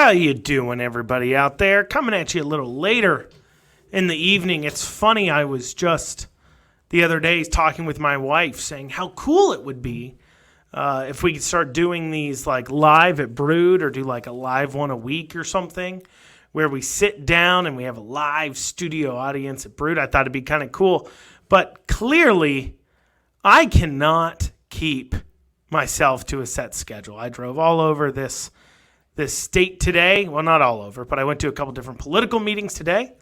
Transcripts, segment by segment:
How you doing, everybody out there? Coming at you a little later in the evening. It's funny, I was just the other day talking with my wife saying how cool it would be if we could start doing these like live at Brood or do like a live one a week or something where we sit down and we have a live studio audience at Brood. I thought it'd be kind of cool. But clearly, I cannot keep myself to a set schedule. I drove all over this state today. Well, not all over, but I went to a couple different political meetings today.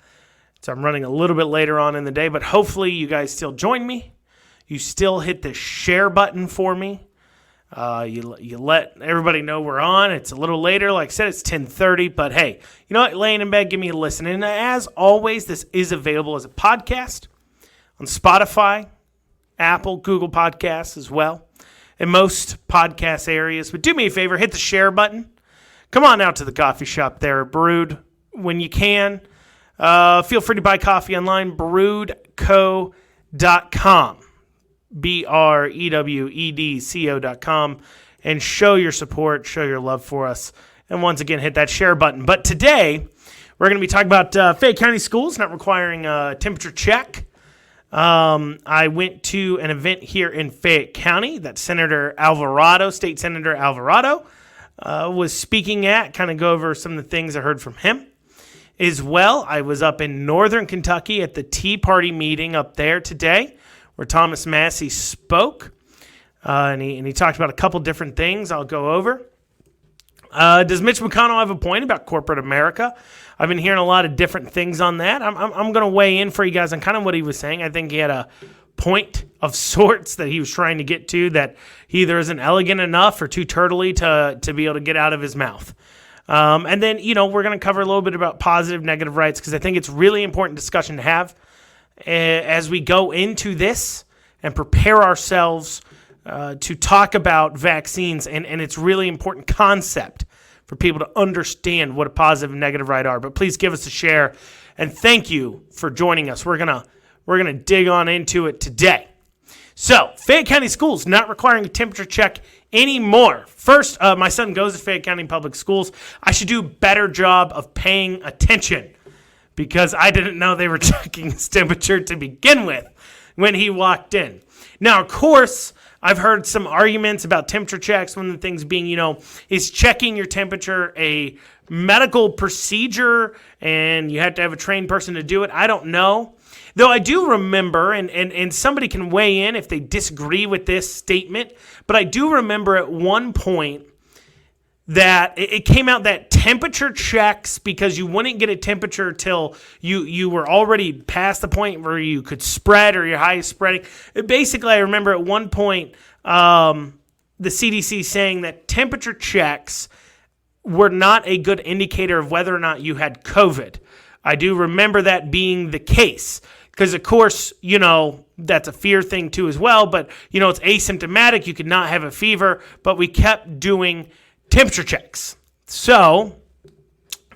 So I'm running a little bit later on in the day, but hopefully you guys still join me. You still hit the share button for me. You let everybody know we're on. It's a little later. Like I said, it's 10:30, but hey, you know what? Laying in bed, give me a listen. And as always, this is available as a podcast on Spotify, Apple, Google Podcasts as well, in most podcast areas. But do me a favor, hit the share button. Come on out to the coffee shop there at Brood when you can. Feel free to buy coffee online, broodco.com, BREWEDCO.com, and show your support, show your love for us. And once again, hit that share button. But today, we're going to be talking about Fayette County schools not requiring a temperature check. I went to an event here in Fayette County that Senator Alvarado, State Senator Alvarado, was speaking at, kind of go over some of the things I heard from him. As well, I was up in Northern Kentucky at the Tea Party meeting up there today where Thomas Massie spoke, and he talked about a couple different things I'll go over. Does Mitch McConnell have a point about corporate America? I've been hearing a lot of different things on that. I'm going to weigh in for you guys on kind of what he was saying. I think he had a point of sorts that he was trying to get to that he either isn't elegant enough or too turtly to be able to get out of his mouth. And then, we're going to cover a little bit about positive, negative rights because I think it's really important discussion to have as we go into this and prepare ourselves to talk about vaccines. And it's really important concept for people to understand what a positive and negative right are. But please give us a share. And thank you for joining us. We're gonna dig on into it today. So, Fayette County schools not requiring a temperature check anymore. First, my son goes to Fayette County Public Schools. I should do a better job of paying attention because I didn't know they were checking his temperature to begin with when he walked in. Now, of course, I've heard some arguments about temperature checks. One of the things being, is checking your temperature a medical procedure and you have to have a trained person to do it? I don't know. Though I do remember, and somebody can weigh in if they disagree with this statement, but I do remember at one point that it came out that temperature checks, because you wouldn't get a temperature till you were already past the point where you could spread or your highest spreading. Basically, I remember at one point the CDC saying that temperature checks were not a good indicator of whether or not you had COVID. I do remember that being the case. Because, of course, that's a fear thing too as well. But, it's asymptomatic. You could not have a fever. But we kept doing temperature checks. So,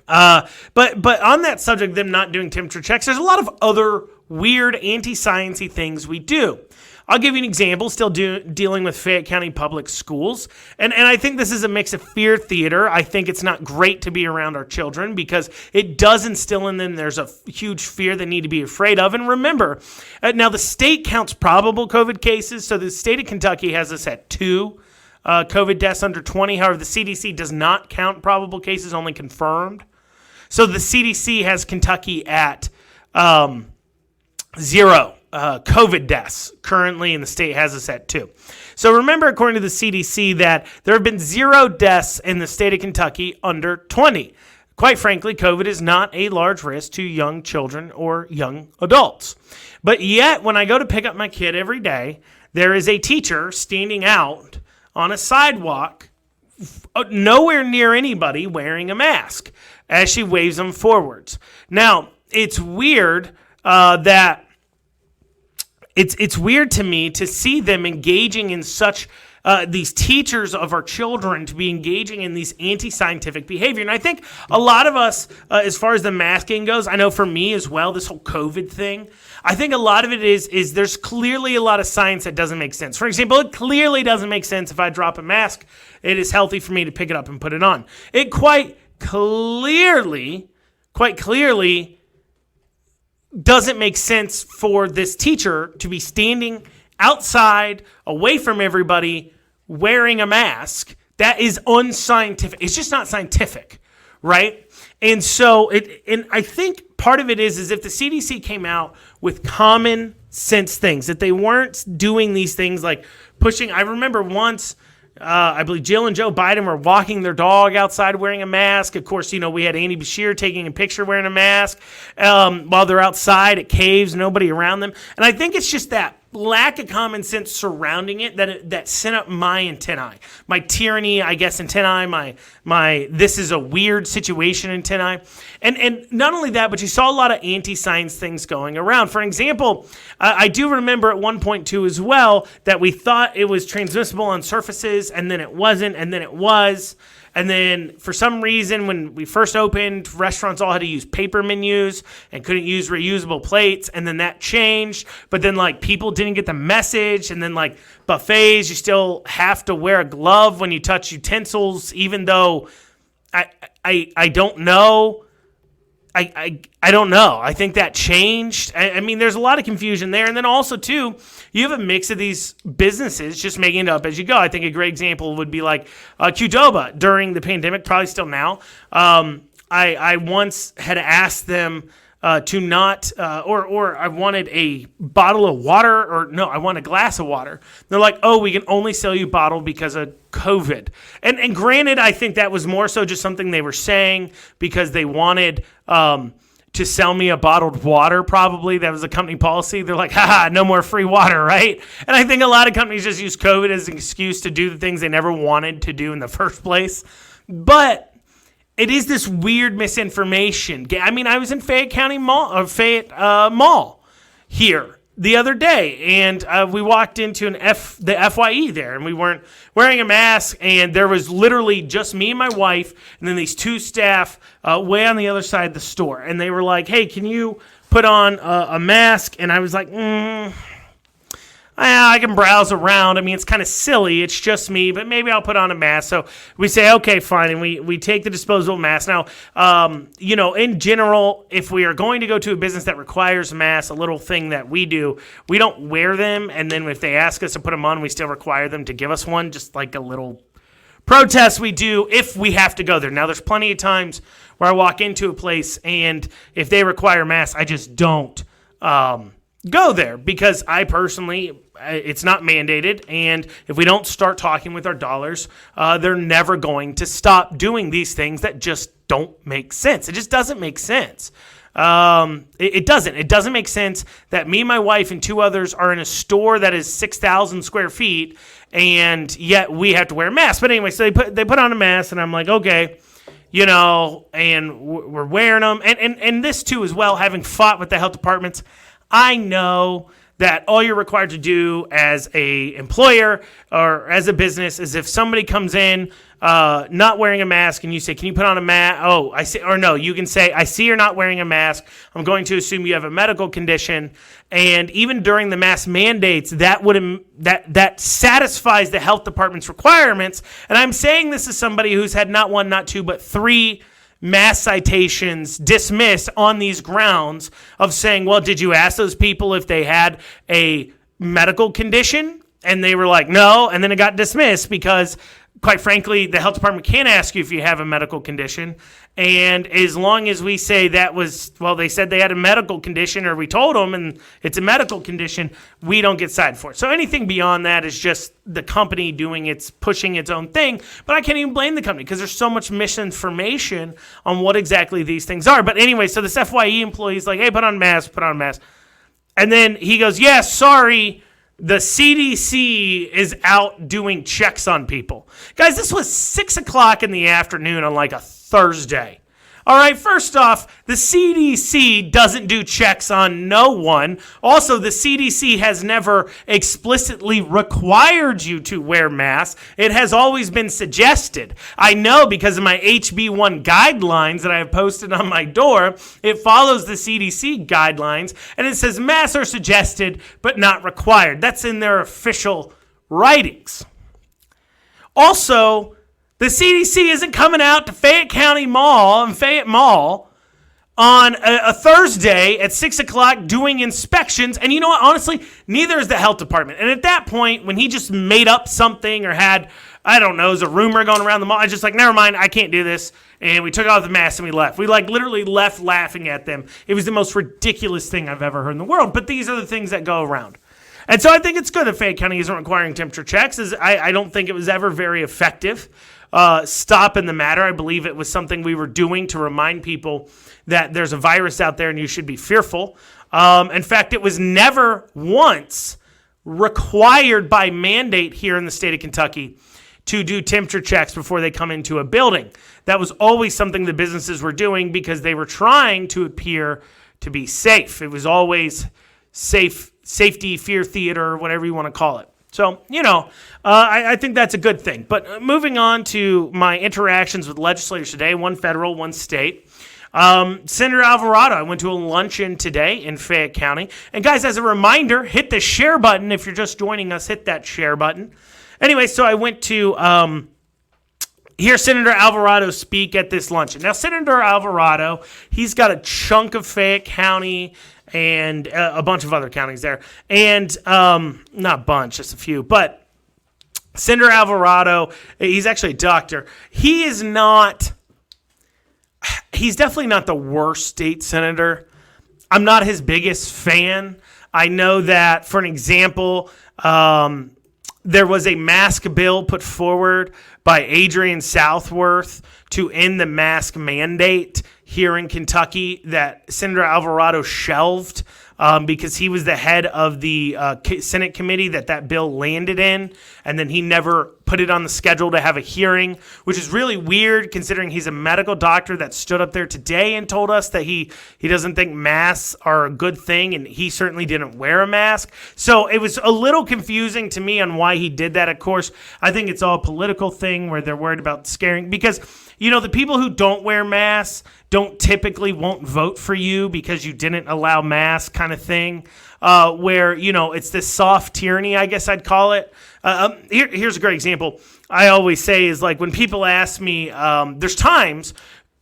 but on that subject, them not doing temperature checks, there's a lot of other weird anti-sciencey things we do. I'll give you an example, still dealing with Fayette County Public Schools. And I think this is a mix of fear theater. I think it's not great to be around our children because it does instill in them there's a huge fear they need to be afraid of. And remember, now the state counts probable COVID cases. So the state of Kentucky has us at 2 COVID deaths under 20. However, the CDC does not count probable cases, only confirmed. So the CDC has Kentucky at 0. COVID deaths currently, and the state has us at 2. So remember, according to the CDC, that there have been 0 deaths in the state of Kentucky under 20. Quite frankly, COVID is not a large risk to young children or young adults. But yet, when I go to pick up my kid every day, there is a teacher standing out on a sidewalk, nowhere near anybody, wearing a mask as she waves them forwards. Now, it's weird that it's weird to me to see them engaging in such these teachers of our children to be engaging in these anti-scientific behavior. And I think a lot of us, as far as the masking goes, I know for me as well, this whole COVID thing, I think a lot of it is there's clearly a lot of science that doesn't make sense. For example, it clearly doesn't make sense if I drop a mask, it is healthy for me to pick it up and put it on. It quite quite clearly, doesn't make sense for this teacher to be standing outside, away from everybody, wearing a mask. That is unscientific. It's just not scientific, right? And so, and I think part of it is if the CDC came out with common sense things, that they weren't doing these things like pushing. I remember once, I believe Jill and Joe Biden were walking their dog outside wearing a mask. Of course, we had Andy Bashir taking a picture wearing a mask while they're outside at caves, nobody around them. And I think it's just that lack of common sense surrounding it that sent up my antennae, my tyranny, I guess, antennae, my this is a weird situation antennae. And not only that, but you saw a lot of anti-science things going around. For example, I do remember at one point too as well that we thought it was transmissible on surfaces, and then it wasn't, and then it was. And then for some reason, when we first opened, restaurants all had to use paper menus and couldn't use reusable plates. And then that changed. But then people didn't get the message. And then buffets, you still have to wear a glove when you touch utensils, even though I don't know. I don't know. I think that changed. I mean, there's a lot of confusion there. And then also, too, you have a mix of these businesses just making it up as you go. I think a great example would be Qdoba during the pandemic, probably still now. I once had asked them to not, or I wanted a bottle of water, or no, I want a glass of water. They're like, oh, we can only sell you bottle because of COVID. And granted, I think that was more so just something they were saying because they wanted to sell me a bottled water, probably. That was a company policy. They're like, haha, no more free water, right? And I think a lot of companies just use COVID as an excuse to do the things they never wanted to do in the first place. But it is this weird misinformation. I mean, I was in Fayette Mall here the other day, and we walked into the FYE there, and we weren't wearing a mask, and there was literally just me and my wife, and then these two staff way on the other side of the store, and they were like, hey, can you put on a mask? And I was like, I can browse around. I mean, it's kind of silly. It's just me, but maybe I'll put on a mask. So we say, okay, fine. And we take the disposable mask. Now, in general, if we are going to go to a business that requires masks, a little thing that we do, we don't wear them. And then if they ask us to put them on, we still require them to give us one, just like a little protest we do if we have to go there. Now, there's plenty of times where I walk into a place, and if they require masks, I just don't go there, because I personally, it's not mandated, and if we don't start talking with our dollars, they're never going to stop doing these things that just don't make sense. It just doesn't make sense. It doesn't. It doesn't make sense that me, my wife, and two others are in a store that is 6,000 square feet, and yet we have to wear a mask. But anyway, so they put on a mask, and I'm like, okay, and we're wearing them. And this, too, as well, having fought with the health departments, I know that all you're required to do as a employer or as a business is if somebody comes in not wearing a mask and you say, can you put on a mask? Oh, I see. Or no, you can say, I see you're not wearing a mask. I'm going to assume you have a medical condition. And even during the mask mandates, that satisfies the health department's requirements. And I'm saying this as somebody who's had not one, not two, but three mass citations dismissed on these grounds of saying, well, did you ask those people if they had a medical condition? And they were like, no. And then it got dismissed because, quite frankly, the health department can't ask you if you have a medical condition. And as long as we say they said they had a medical condition, or we told them and it's a medical condition, we don't get cited for it. So anything beyond that is just the company pushing its own thing. But I can't even blame the company because there's so much misinformation on what exactly these things are. But anyway, so this FYE employee is like, hey, put on a mask. And then he goes, yeah, sorry, the CDC is out doing checks on people. Guys, this was 6 o'clock in the afternoon on a Thursday. All right, first off, the CDC doesn't do checks on no one. Also, the CDC has never explicitly required you to wear masks. It has always been suggested. I know because of my HB1 guidelines that I have posted on my door, it follows the CDC guidelines, and it says masks are suggested but not required. That's in their official writings. Also, The CDC isn't coming out to Fayette County Mall and Fayette Mall on a Thursday at 6 o'clock doing inspections. And you know what? Honestly, neither is the health department. And at that point, when he just made up something or had, I don't know, there's a rumor going around the mall, I was just like, never mind, I can't do this. And we took off the mask and we left. We literally left laughing at them. It was the most ridiculous thing I've ever heard in the world. But these are the things that go around. And so I think it's good that Fayette County isn't requiring temperature checks. I don't think it was ever very effective stopping the matter. I believe it was something we were doing to remind people that there's a virus out there and you should be fearful. In fact, it was never once required by mandate here in the state of Kentucky to do temperature checks before they come into a building. That was always something the businesses were doing because they were trying to appear to be safe. It was always safety, fear theater, whatever you want to call it. So, I think that's a good thing. But moving on to my interactions with legislators today, one federal, one state. Senator Alvarado, I went to a luncheon today in Fayette County. And guys, as a reminder, hit the share button. If you're just joining us, hit that share button. Anyway, so I went to hear Senator Alvarado speak at this luncheon. Now, Senator Alvarado, he's got a chunk of Fayette County and a bunch of other counties there. And not a bunch, just a few. But Senator Alvarado, he's actually a doctor. He's definitely not the worst state senator. I'm not his biggest fan. I know that, for an example, there was a mask bill put forward by Adrian Southworth to end the mask mandate here in Kentucky that Senator Alvarado shelved because he was the head of the Senate committee that bill landed in, and then he never put it on the schedule to have a hearing, which is really weird considering he's a medical doctor that stood up there today and told us that he doesn't think masks are a good thing, and he certainly didn't wear a mask. So it was a little confusing to me on why he did that. Of course, I think it's all a political thing where they're worried about scaring, because the people who don't wear masks won't vote for you because you didn't allow masks kind of thing, where, it's this soft tyranny, I guess I'd call it. Here's a great example I always say is like when people ask me, there's times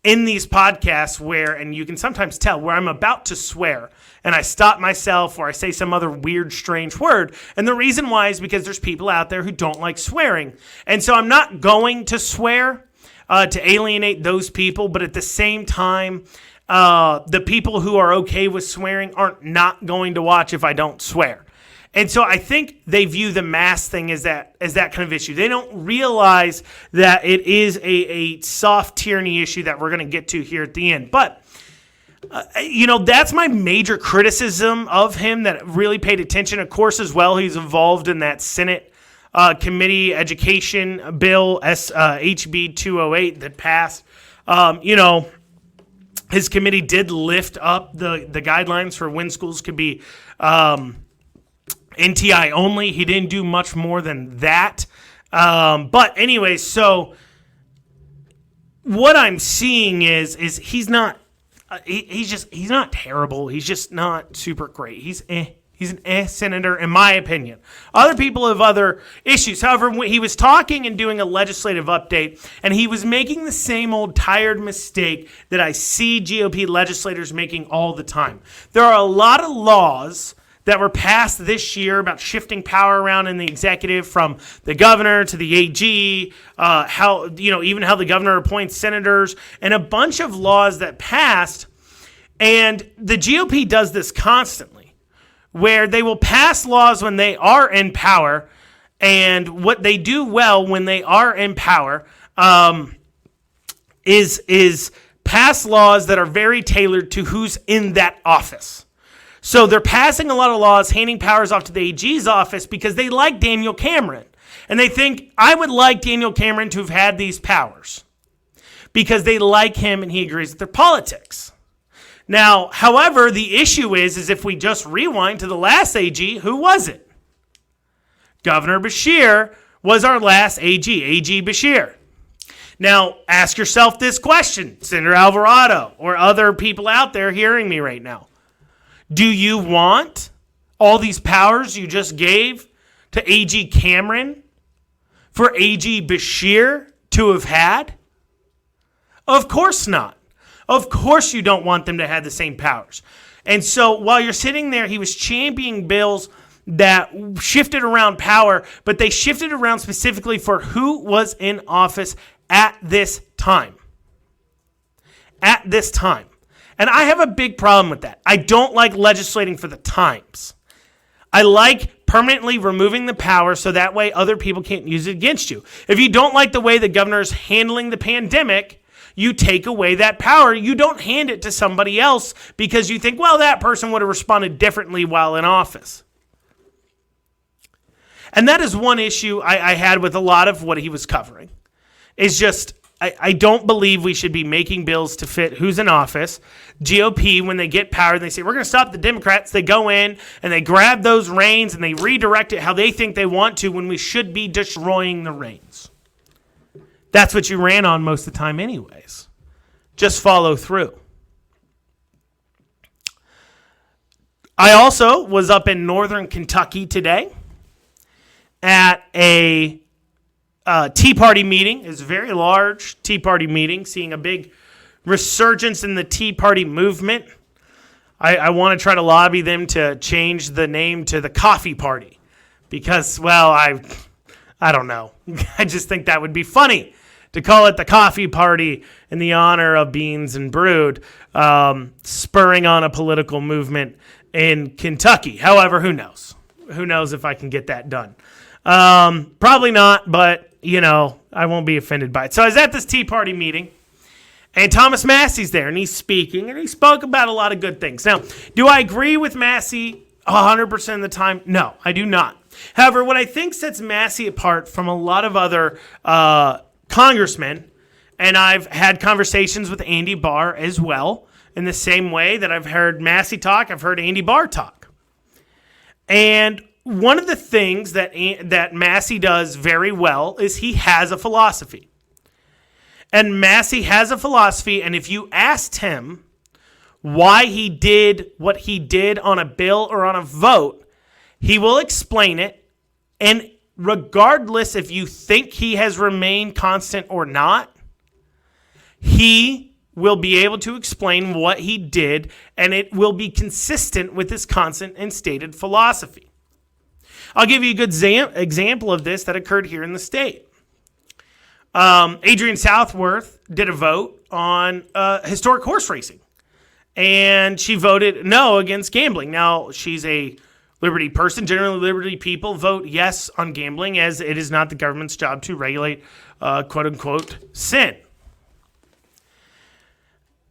in these podcasts where, and you can sometimes tell, where I'm about to swear and I stop myself or I say some other weird, strange word. And the reason why is because there's people out there who don't like swearing. And so I'm not going to swear to alienate those people, but at the same time, the people who are okay with swearing aren't not going to watch if I don't swear. And so I think they view the mask thing as that kind of issue. They don't realize that it is a soft tyranny issue that we're going to get to here at the end. But, that's my major criticism of him that really paid attention. Of course, as well, he's involved in that Senate committee education bill, HB 208, that passed. His committee did lift up the guidelines for when schools could be NTI only. He didn't do much more than that. But anyway, so what I'm seeing is he's not he's not terrible. He's just not super great. He's an senator, in my opinion. Other people have other issues. However, when he was talking and doing a legislative update, and he was making the same old tired mistake that I see GOP legislators making all the time. There are a lot of laws that were passed this year about shifting power around in the executive from the governor to the AG, even how the governor appoints senators, and a bunch of laws that passed. And the GOP does this constantly, where they will pass laws when they are in power, and what they do well when they are in power is pass laws that are very tailored to who's in that office. So they're passing a lot of laws, handing powers off to the AG's office because they like Daniel Cameron. And they think, I would like Daniel Cameron to have had these powers because they like him and he agrees with their politics. Now, however, the issue is if we just rewind to the last AG, who was it? Governor Beshear was our last AG, AG Beshear. Now, ask yourself this question, Senator Alvarado, or other people out there hearing me right now. Do you want all these powers you just gave to AG Cameron for AG Beshear to have had? Of course not. Of course you don't want them to have the same powers. And so while you're sitting there, he was championing bills that shifted around power, but they shifted around specifically for who was in office at this time. At this time. And I have a big problem with that. I don't like legislating for the times. I like permanently removing the power so that way other people can't use it against you. If you don't like the way the governor is handling the pandemic, you take away that power. You don't hand it to somebody else because you think, well, that person would have responded differently while in office. And that is one issue I had with a lot of what he was covering. Is just, I don't believe we should be making bills to fit who's in office. GOP, when they get power and they say, we're going to stop the Democrats, they go in and they grab those reins and they redirect it how they think they want to when we should be destroying the reins. That's what you ran on most of the time anyways. Just follow through. I also was up in northern Kentucky today at a Tea Party meeting. It was a very large Tea Party meeting, seeing a big resurgence in the Tea Party movement. I want to try to lobby them to change the name to the Coffee Party because, well, I don't know. I just think that would be funny to call it the Coffee Party in the honor of Beans and Brood, spurring on a political movement in Kentucky. However, who knows? Who knows if I can get that done? Probably not, but, I won't be offended by it. So I was at this Tea Party meeting, and Thomas Massie's there, and he's speaking, and he spoke about a lot of good things. Now, do I agree with Massie 100% of the time? No, I do not. However, what I think sets Massie apart from a lot of other congressmen, and I've had conversations with Andy Barr as well, in the same way that I've heard Massie talk, I've heard Andy Barr talk. And one of the things that Massie does very well is he has a philosophy. And Massie has a philosophy, and if you asked him why he did what he did on a bill or on a vote, he will explain it. And regardless if you think he has remained constant or not, he will be able to explain what he did, and it will be consistent with his constant and stated philosophy. I'll give you a good example of this that occurred here in the state. Adrienne Southworth did a vote on historic horse racing, and she voted no against gambling. Now, she's a Liberty person. Generally, Liberty people vote yes on gambling, as it is not the government's job to regulate quote-unquote sin.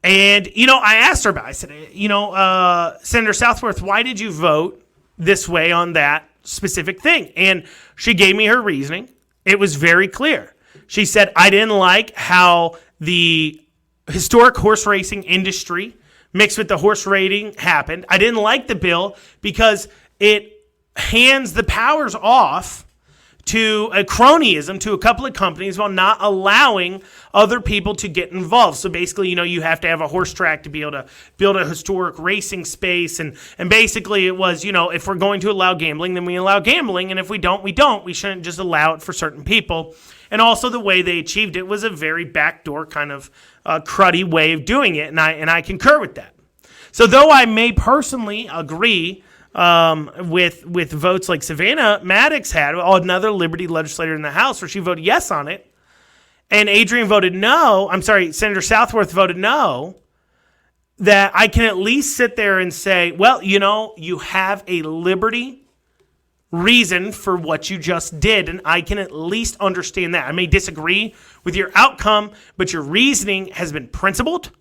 And, I asked her about it. I said, Senator Southworth, why did you vote this way on that specific thing? And she gave me her reasoning. It was very clear. She said, I didn't like how the historic horse racing industry mixed with the horse racing happened. I didn't like the bill because it hands the powers off to a cronyism to a couple of companies while not allowing other people to get involved. So basically, you have to have a horse track to be able to build a historic racing space. And basically it was, if we're going to allow gambling, then we allow gambling. And if we don't, we don't. We shouldn't just allow it for certain people. And also the way they achieved it was a very backdoor kind of cruddy way of doing it. And I concur with that. So though I may personally agree with votes like Savannah Maddox had, another Liberty legislator in the House, where she voted yes on it, and Adrienne voted no, Senator Southworth voted no, that I can at least sit there and say, well, you have a Liberty reason for what you just did, and I can at least understand that. I may disagree with your outcome, but your reasoning has been principled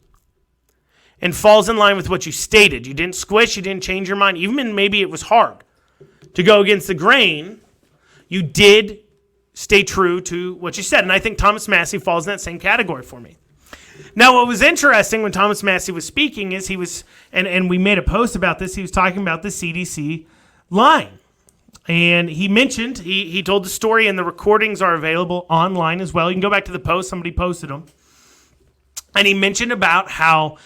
and falls in line with what you stated. You didn't squish, you didn't change your mind. Even maybe it was hard to go against the grain, you did stay true to what you said. And I think Thomas Massie falls in that same category for me. Now, what was interesting when Thomas Massie was speaking is he was, and we made a post about this, he was talking about the CDC line. And he mentioned, he told the story, and the recordings are available online as well. You can go back to the post, somebody posted them. And he mentioned about how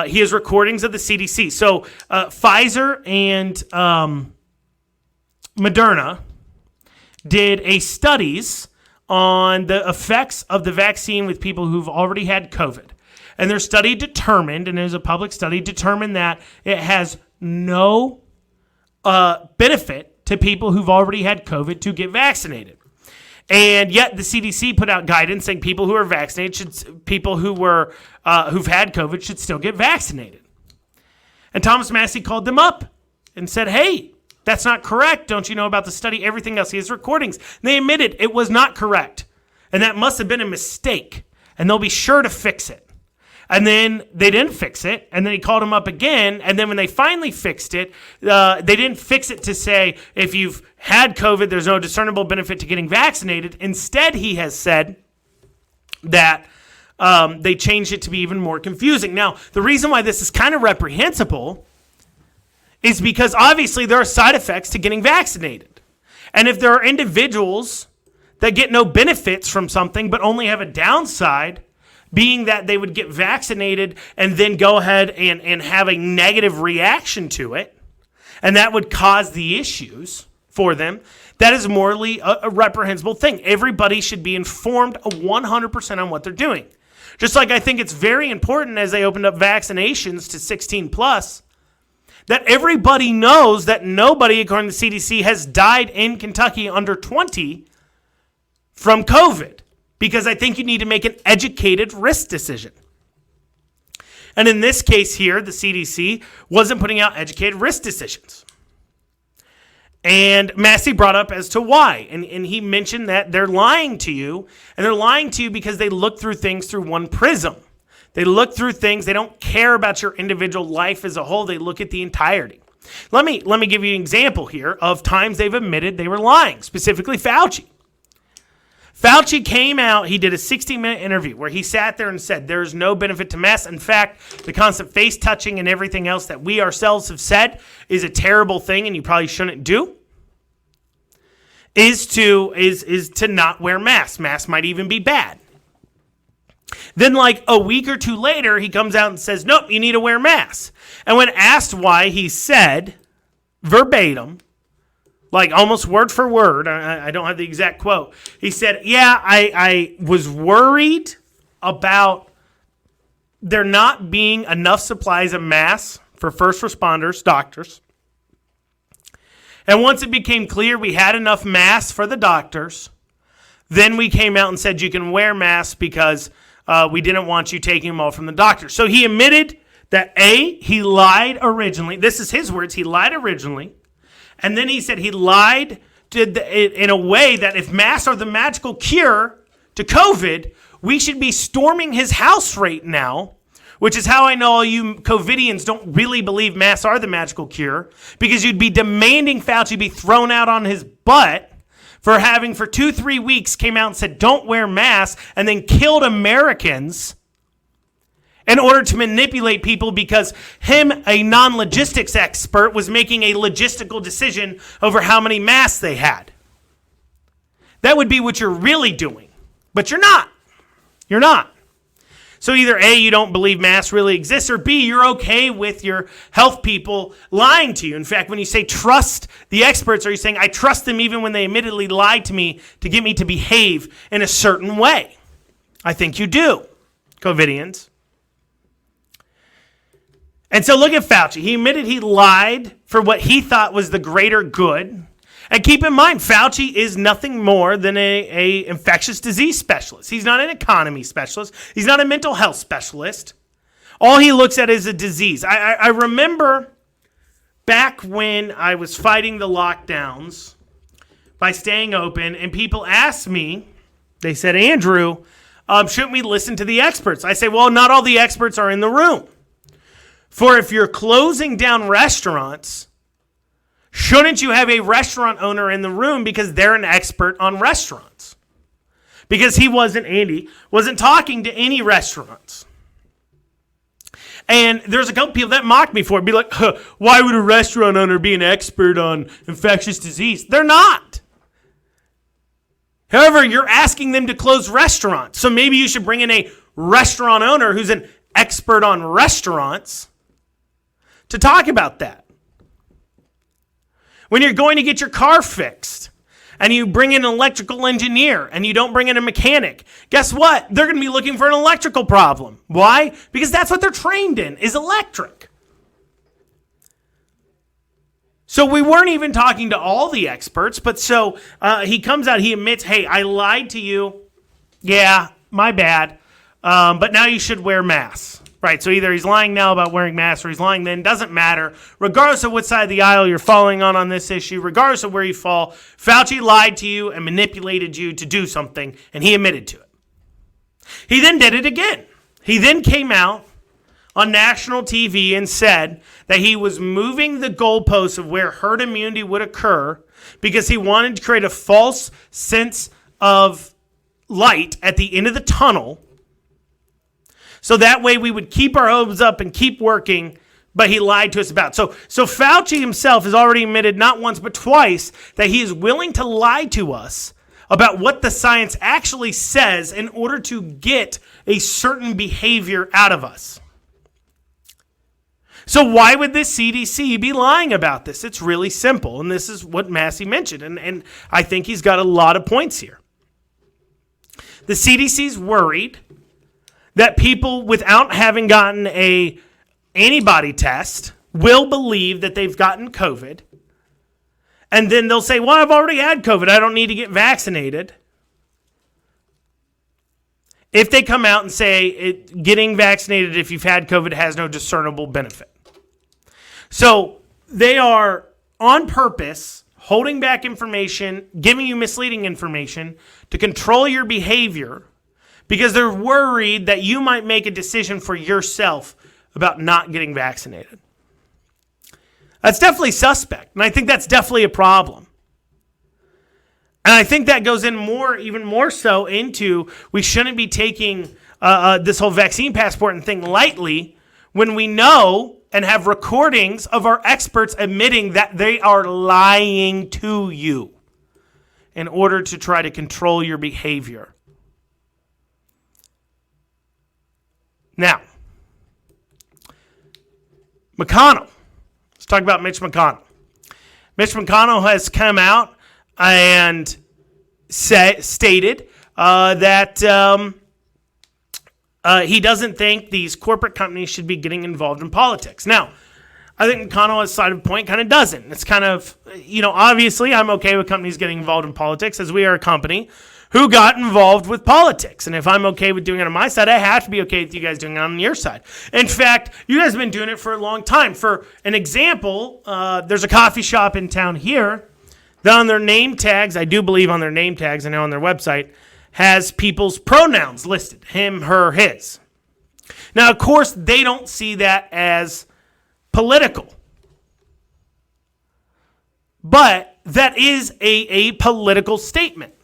he has recordings of the CDC. So Pfizer and Moderna did a studies on the effects of the vaccine with people who've already had COVID. And their study determined, and it was a public study, determined that it has no benefit to people who've already had COVID to get vaccinated. And yet the CDC put out guidance saying people who are vaccinated, people who've had COVID should still get vaccinated. And Thomas Massie called them up and said, hey, that's not correct. Don't you know about the study? Everything else. He has recordings. And they admitted it was not correct. And that must have been a mistake. And they'll be sure to fix it. And then they didn't fix it. And then he called him up again. And then when they finally fixed it, they didn't fix it to say, if you've had COVID, there's no discernible benefit to getting vaccinated. Instead, he has said that they changed it to be even more confusing. Now, the reason why this is kind of reprehensible is because obviously there are side effects to getting vaccinated. And if there are individuals that get no benefits from something but only have a downside, being that they would get vaccinated and then go ahead and have a negative reaction to it, and that would cause the issues for them, that is morally a reprehensible thing. Everybody should be informed 100% on what they're doing. Just like I think it's very important as they opened up vaccinations to 16 plus, that everybody knows that nobody, according to the CDC, has died in Kentucky under 20 from COVID. Because I think you need to make an educated risk decision. And in this case here, the CDC wasn't putting out educated risk decisions. And Massie brought up as to why. And he mentioned that they're lying to you. And they're lying to you because they look through things through one prism. They look through things. They don't care about your individual life as a whole. They look at the entirety. Let me give you an example here of times they've admitted they were lying, specifically Fauci. Fauci came out, he did a 60-minute interview where he sat there and said there's no benefit to masks. In fact, the constant face touching and everything else that we ourselves have said is a terrible thing and you probably shouldn't do, is to not wear masks. Masks might even be bad. Then like a week or two later, he comes out and says, nope, you need to wear masks. And when asked why, he said, verbatim, like almost word for word, I don't have the exact quote. He said, yeah, I was worried about there not being enough supplies of masks for first responders, doctors. And once it became clear we had enough masks for the doctors, then we came out and said you can wear masks because we didn't want you taking them all from the doctors. So he admitted that A, he lied originally. This is his words. He lied originally. And then he said he lied in a way that if masks are the magical cure to COVID, we should be storming his house right now, which is how I know all you COVIDians don't really believe masks are the magical cure, because you'd be demanding Fauci be thrown out on his butt for having for 2-3 weeks came out and said don't wear masks and then killed Americans in order to manipulate people because him, a non-logistics expert, was making a logistical decision over how many masks they had. That would be what you're really doing. But you're not. You're not. So either A, you don't believe masks really exist, or B, you're okay with your health people lying to you. In fact, when you say trust the experts, are you saying I trust them even when they admittedly lied to me to get me to behave in a certain way? I think you do, COVIDians. And so look at Fauci. He admitted he lied for what he thought was the greater good. And keep in mind, Fauci is nothing more than a infectious disease specialist. He's not an economy specialist. He's not a mental health specialist. All he looks at is a disease. I remember back when I was fighting the lockdowns by staying open, and people asked me, they said, Andrew, shouldn't we listen to the experts? I say, well, not all the experts are in the room. For if you're closing down restaurants, shouldn't you have a restaurant owner in the room because they're an expert on restaurants? Because Andy wasn't talking to any restaurants. And there's a couple people that mocked me for it. Be like, why would a restaurant owner be an expert on infectious disease? They're not. However, you're asking them to close restaurants. So maybe you should bring in a restaurant owner who's an expert on restaurants to talk about that. When you're going to get your car fixed and you bring in an electrical engineer and you don't bring in a mechanic, guess what? They're going to be looking for an electrical problem. Why? Because that's what they're trained in, is electric. So we weren't even talking to all the experts, but so he comes out, he admits, hey, I lied to you. Yeah, my bad. But now you should wear masks. Right, so either he's lying now about wearing masks or he's lying then. Doesn't matter. Regardless of what side of the aisle you're falling on this issue, regardless of where you fall, Fauci lied to you and manipulated you to do something, and he admitted to it. He then did it again. He then came out on national TV and said that he was moving the goalposts of where herd immunity would occur because he wanted to create a false sense of light at the end of the tunnel. So that way we would keep our hopes up and keep working, but he lied to us about. So Fauci himself has already admitted not once but twice that he is willing to lie to us about what the science actually says in order to get a certain behavior out of us. So why would the CDC be lying about this? It's really simple, and this is what Massie mentioned, and I think he's got a lot of points here. The CDC's worried that people without having gotten a antibody test will believe that they've gotten COVID. And then they'll say, well, I've already had COVID. I don't need to get vaccinated. If they come out and say getting vaccinated if you've had COVID has no discernible benefit. So they are on purpose holding back information, giving you misleading information to control your behavior, because they're worried that you might make a decision for yourself about not getting vaccinated. That's definitely suspect, and I think that's definitely a problem. And I think that goes in even more so into we shouldn't be taking this whole vaccine passport and thing lightly when we know and have recordings of our experts admitting that they are lying to you in order to try to control your behavior. Now, McConnell. Let's talk about Mitch McConnell. Mitch McConnell has come out and stated that he doesn't think these corporate companies should be getting involved in politics. Now, I think McConnell has side of the point kind of doesn't. It's kind of, obviously I'm okay with companies getting involved in politics as we are a company who got involved with politics. And if I'm okay with doing it on my side, I have to be okay with you guys doing it on your side. In fact, you guys have been doing it for a long time. For an example, there's a coffee shop in town here that on their name tags, I do believe on their name tags, I know on their website, has people's pronouns listed, him, her, his. Now, of course, they don't see that as political. But that is a political statement.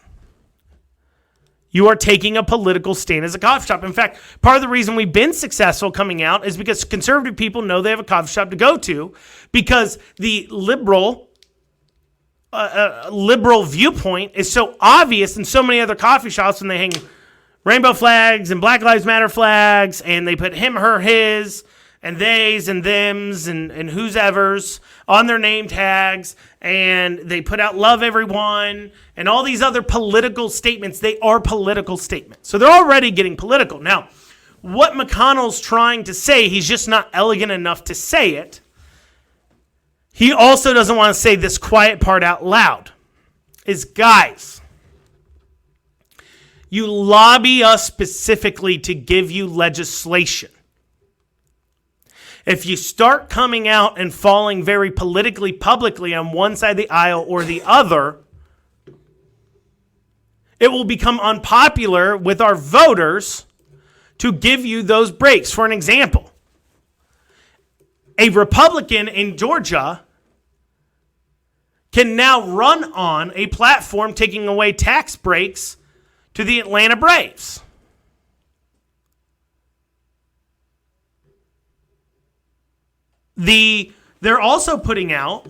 You are taking a political stand as a coffee shop. In fact, part of the reason we've been successful coming out is because conservative people know they have a coffee shop to go to, because the liberal viewpoint is so obvious in so many other coffee shops when they hang rainbow flags and Black Lives Matter flags, and they put him, her, his, and theys and thems and who's ever's on their name tags, and they put out love everyone and all these other political statements. They are political statements. So they're already getting political. Now, what McConnell's trying to say, he's just not elegant enough to say it. He also doesn't want to say this quiet part out loud. Is, guys, you lobby us specifically to give you legislation. If you start coming out and falling very politically, publicly on one side of the aisle or the other, it will become unpopular with our voters to give you those breaks. For an example, a Republican in Georgia can now run on a platform taking away tax breaks to the Atlanta Braves. They're also putting out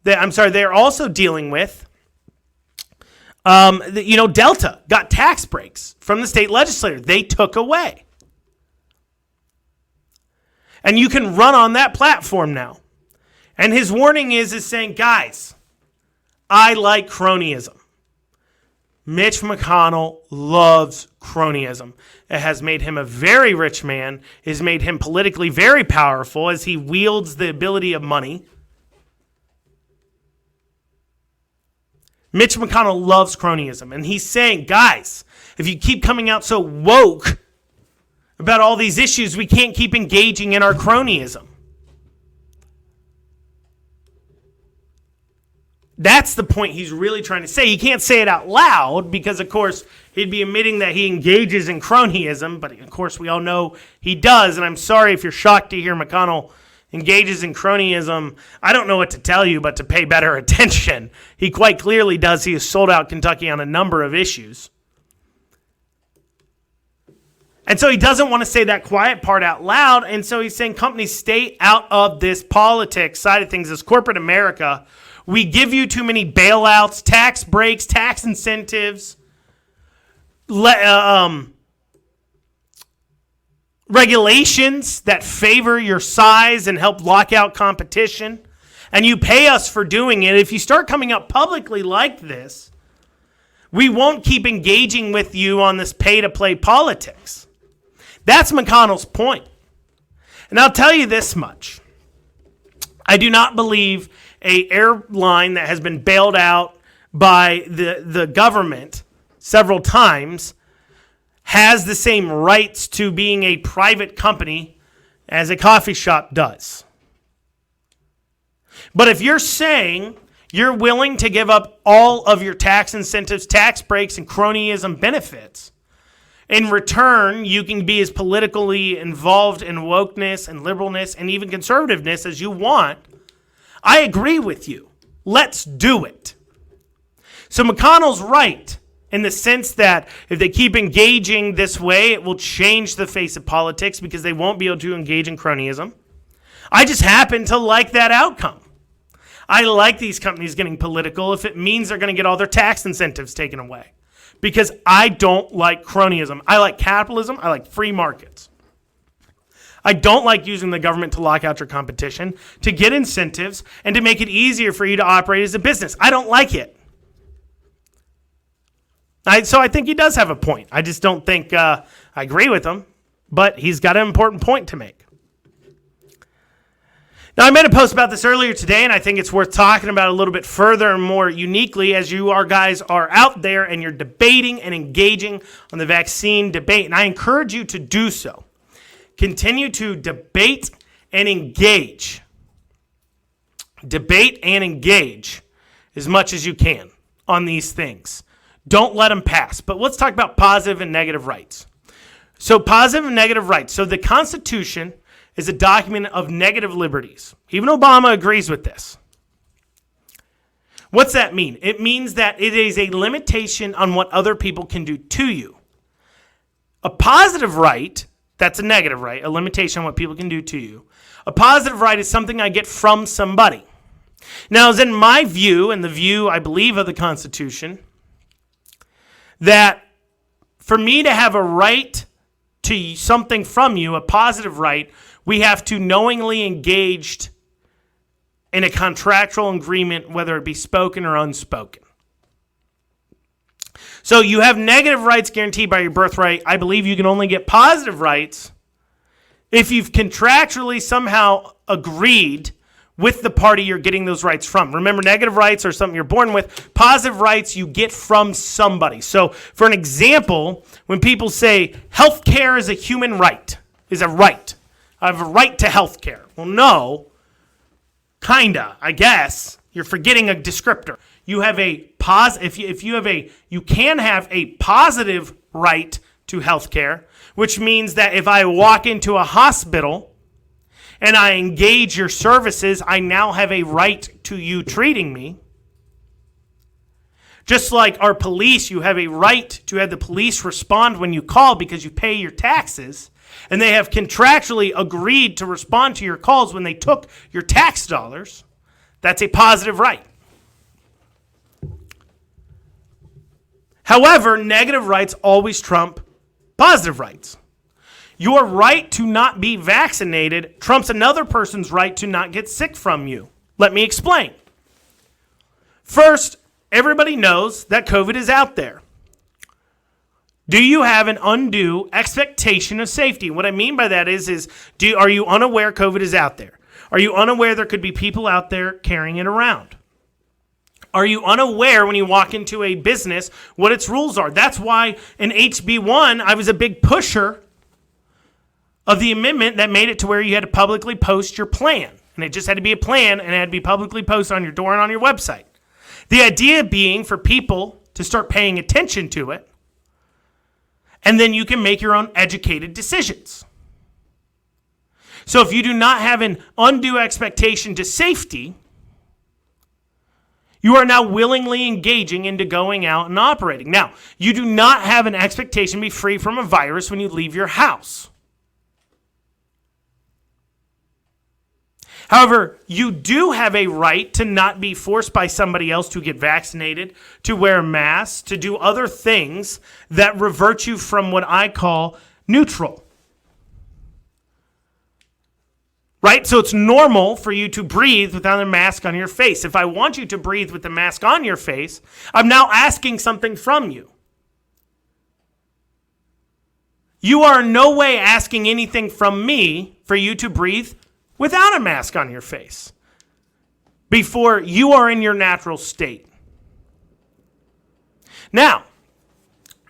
they're also dealing with, Delta got tax breaks from the state legislature. They took away. And you can run on that platform now. And his warning is saying, guys, I like cronyism. Mitch McConnell loves cronyism. It has made him a very rich man. It has made him politically very powerful as he wields the ability of money. Mitch McConnell loves cronyism. And he's saying, guys, if you keep coming out so woke about all these issues, we can't keep engaging in our cronyism. That's the point he's really trying to say. He can't say it out loud because, of course, he'd be admitting that he engages in cronyism. But, of course, we all know he does. And I'm sorry if you're shocked to hear McConnell engages in cronyism. I don't know what to tell you but to pay better attention. He quite clearly does. He has sold out Kentucky on a number of issues. And so he doesn't want to say that quiet part out loud. And so he's saying companies stay out of this politics side of things. This corporate America, we give you too many bailouts, tax breaks, tax incentives, regulations that favor your size and help lock out competition. And you pay us for doing it. If you start coming up publicly like this, we won't keep engaging with you on this pay-to-play politics. That's McConnell's point. And I'll tell you this much. I do not believe an airline that has been bailed out by the government several times has the same rights to being a private company as a coffee shop does. But if you're saying you're willing to give up all of your tax incentives, tax breaks, and cronyism benefits, in return, you can be as politically involved in wokeness and liberalness and even conservativeness as you want, I agree with you. Let's do it. So McConnell's right in the sense that if they keep engaging this way, it will change the face of politics because they won't be able to engage in cronyism. I just happen to like that outcome. I like these companies getting political if it means they're going to get all their tax incentives taken away. Because I don't like cronyism. I like capitalism. I like free markets. I don't like using the government to lock out your competition, to get incentives, and to make it easier for you to operate as a business. I don't like it. So I think he does have a point. I just don't think I agree with him, but he's got an important point to make. Now, I made a post about this earlier today, and I think it's worth talking about a little bit further and more uniquely as you guys are out there and you're debating and engaging on the vaccine debate, and I encourage you to do so. Continue to debate and engage. Debate and engage as much as you can on these things. Don't let them pass. But let's talk about positive and negative rights. So positive and negative rights. So the Constitution is a document of negative liberties. Even Obama agrees with this. What's that mean? It means that it is a limitation on what other people can do to you. A positive right, that's a negative right, a limitation on what people can do to you. A positive right is something I get from somebody. Now, as in my view, and the view, I believe, of the Constitution, that for me to have a right to something from you, a positive right, we have to knowingly engaged in a contractual agreement, whether it be spoken or unspoken. So you have negative rights guaranteed by your birthright. I believe you can only get positive rights if you've contractually somehow agreed with the party you're getting those rights from. Remember, negative rights are something you're born with. Positive rights you get from somebody. So for an example, when people say health care is a human right, is a right. I have a right to health care. Well, no, kinda, I guess. You're forgetting a descriptor. You have a you can have a positive right to health care, which means that if I walk into a hospital and I engage your services, I now have a right to you treating me. Just like our police, you have a right to have the police respond when you call because you pay your taxes. And they have contractually agreed to respond to your calls when they took your tax dollars. That's a positive right. However, negative rights always trump positive rights. Your right to not be vaccinated trumps another person's right to not get sick from you. Let me explain. First, everybody knows that COVID is out there. Do you have an undue expectation of safety? What I mean by that is are you unaware COVID is out there? Are you unaware there could be people out there carrying it around? Are you unaware when you walk into a business what its rules are? That's why in HB1, I was a big pusher of the amendment that made it to where you had to publicly post your plan. And it just had to be a plan, and it had to be publicly posted on your door and on your website. The idea being for people to start paying attention to it, and then you can make your own educated decisions. So if you do not have an undue expectation to safety, you are now willingly engaging into going out and operating. Now, you do not have an expectation to be free from a virus when you leave your house. However, you do have a right to not be forced by somebody else to get vaccinated, to wear masks, to do other things that revert you from what I call neutral. Right? So it's normal for you to breathe without a mask on your face. If I want you to breathe with the mask on your face, I'm now asking something from you. You are in no way asking anything from me for you to breathe without a mask on your face before you are in your natural state. Now,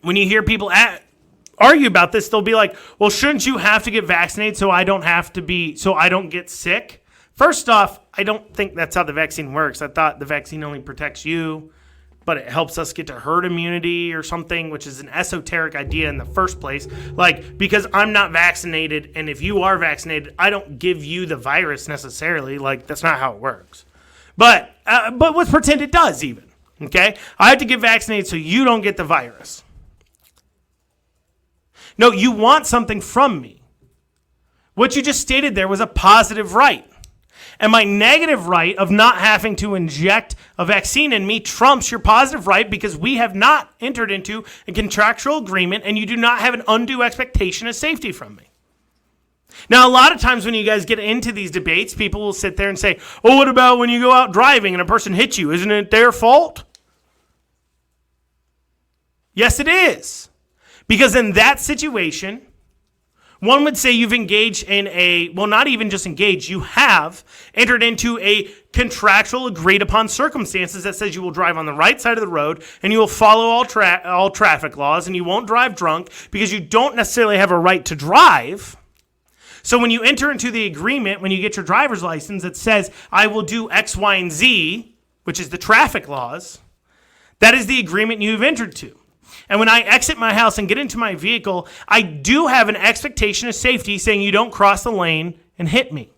when you hear people argue about this, they'll be like, well, shouldn't you have to get vaccinated so I don't get sick? First off, I don't think that's how the vaccine works. I thought the vaccine only protects you, but it helps us get to herd immunity or something, which is an esoteric idea in the first place. Like, because I'm not vaccinated, and if you are vaccinated, I don't give you the virus necessarily. Like, that's not how it works. But let's pretend it does even, okay? I have to get vaccinated so you don't get the virus. No, you want something from me. What you just stated there was a positive right. And my negative right of not having to inject a vaccine in me trumps your positive right because we have not entered into a contractual agreement and you do not have an undue expectation of safety from me. Now, a lot of times when you guys get into these debates, people will sit there and say, oh, what about when you go out driving and a person hits you? Isn't it their fault? Yes, it is. Because in that situation, one would say you've engaged in not even just engaged, you have entered into a contractual agreed upon circumstances that says you will drive on the right side of the road and you will follow all traffic laws and you won't drive drunk because you don't necessarily have a right to drive. So when you enter into the agreement, when you get your driver's license that says I will do X, Y, and Z, which is the traffic laws, that is the agreement you've entered to. And when I exit my house and get into my vehicle, I do have an expectation of safety saying you don't cross the lane and hit me.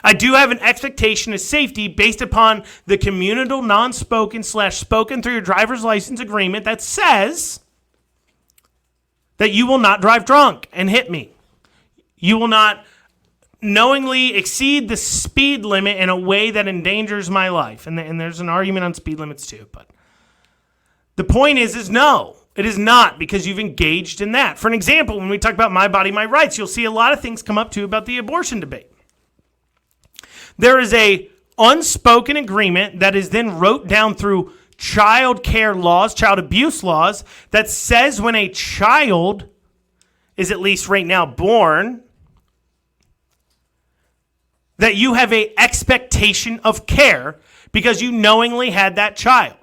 I do have an expectation of safety based upon the communal non-spoken / spoken through your driver's license agreement that says that you will not drive drunk and hit me. You will not knowingly exceed the speed limit in a way that endangers my life. And there's an argument on speed limits too, but the point is no, it is not because you've engaged in that. For an example, when we talk about my body, my rights, you'll see a lot of things come up too about the abortion debate. There is a unspoken agreement that is then wrote down through child care laws, child abuse laws, that says when a child is at least right now born, that you have an expectation of care because you knowingly had that child.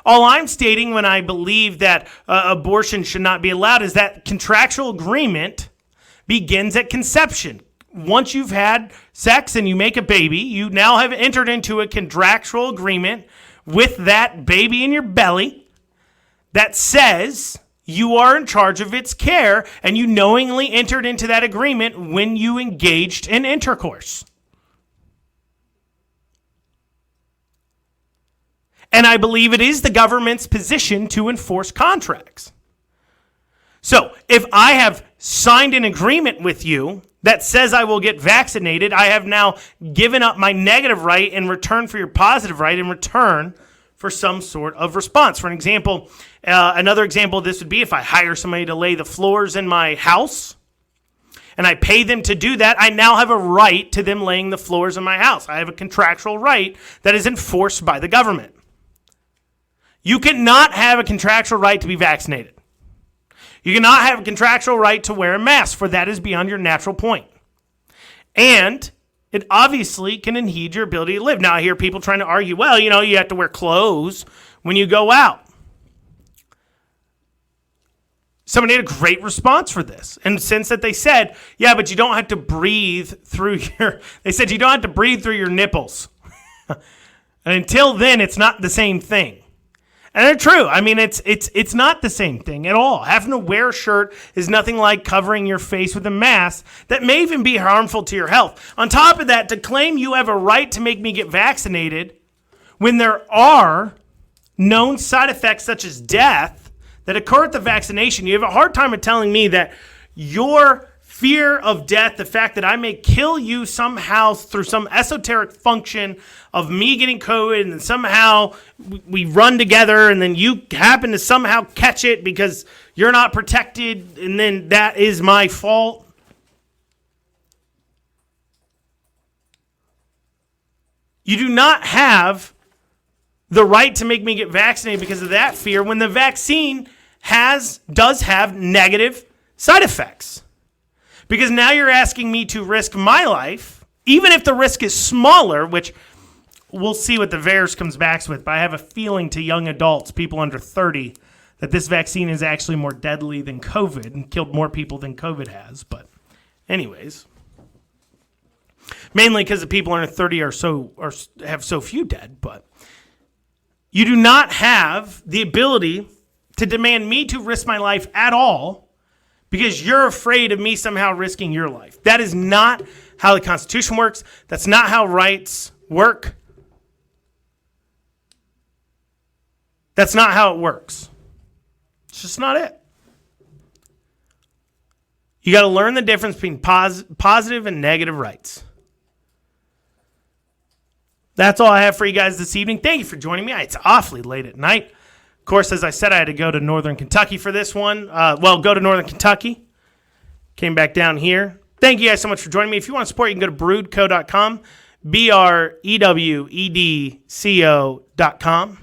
All I'm stating when I believe that abortion should not be allowed is that contractual agreement begins at conception. Once you've had sex and you make a baby, you now have entered into a contractual agreement with that baby in your belly that says you are in charge of its care, and you knowingly entered into that agreement when you engaged in intercourse. And I believe it is the government's position to enforce contracts. So if I have signed an agreement with you that says I will get vaccinated, I have now given up my negative right in return for your positive right in return for some sort of response. For an example, another example of this would be if I hire somebody to lay the floors in my house and I pay them to do that, I now have a right to them laying the floors in my house. I have a contractual right that is enforced by the government. You cannot have a contractual right to be vaccinated. You cannot have a contractual right to wear a mask, for that is beyond your natural point. And it obviously can impede your ability to live. Now, I hear people trying to argue, well, you have to wear clothes when you go out. Somebody had a great response for this, in the sense that they said, yeah, but you don't have to breathe through your nipples. And until then, it's not the same thing. And they're true. I mean, it's not the same thing at all. Having to wear a shirt is nothing like covering your face with a mask that may even be harmful to your health. On top of that, to claim you have a right to make me get vaccinated when there are known side effects such as death that occur at the vaccination, you have a hard time of telling me that your fear of death, the fact that I may kill you somehow through some esoteric function of me getting COVID, and then somehow we run together and then you happen to somehow catch it because you're not protected, and then that is my fault. You do not have the right to make me get vaccinated because of that fear when the vaccine does have negative side effects. Because now you're asking me to risk my life, even if the risk is smaller, which we'll see what the VAERS comes back with, but I have a feeling to young adults, people under 30, that this vaccine is actually more deadly than COVID and killed more people than COVID has. But anyways, mainly because the people under 30 have so few dead. But you do not have the ability to demand me to risk my life at all because you're afraid of me somehow risking your life. That is not how the Constitution works. That's not how rights work. That's not how it works. It's just not it. You got to learn the difference between positive and negative rights. That's all I have for you guys this evening. Thank you for joining me. It's awfully late at night. Of course, as I said, I had to go to Northern Kentucky for this one. Go to Northern Kentucky. Came back down here. Thank you guys so much for joining me. If you want to support, you can go to brewedco.com, brewedco.com.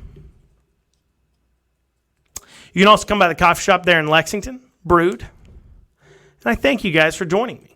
You can also come by the coffee shop there in Lexington, Brewed. And I thank you guys for joining me.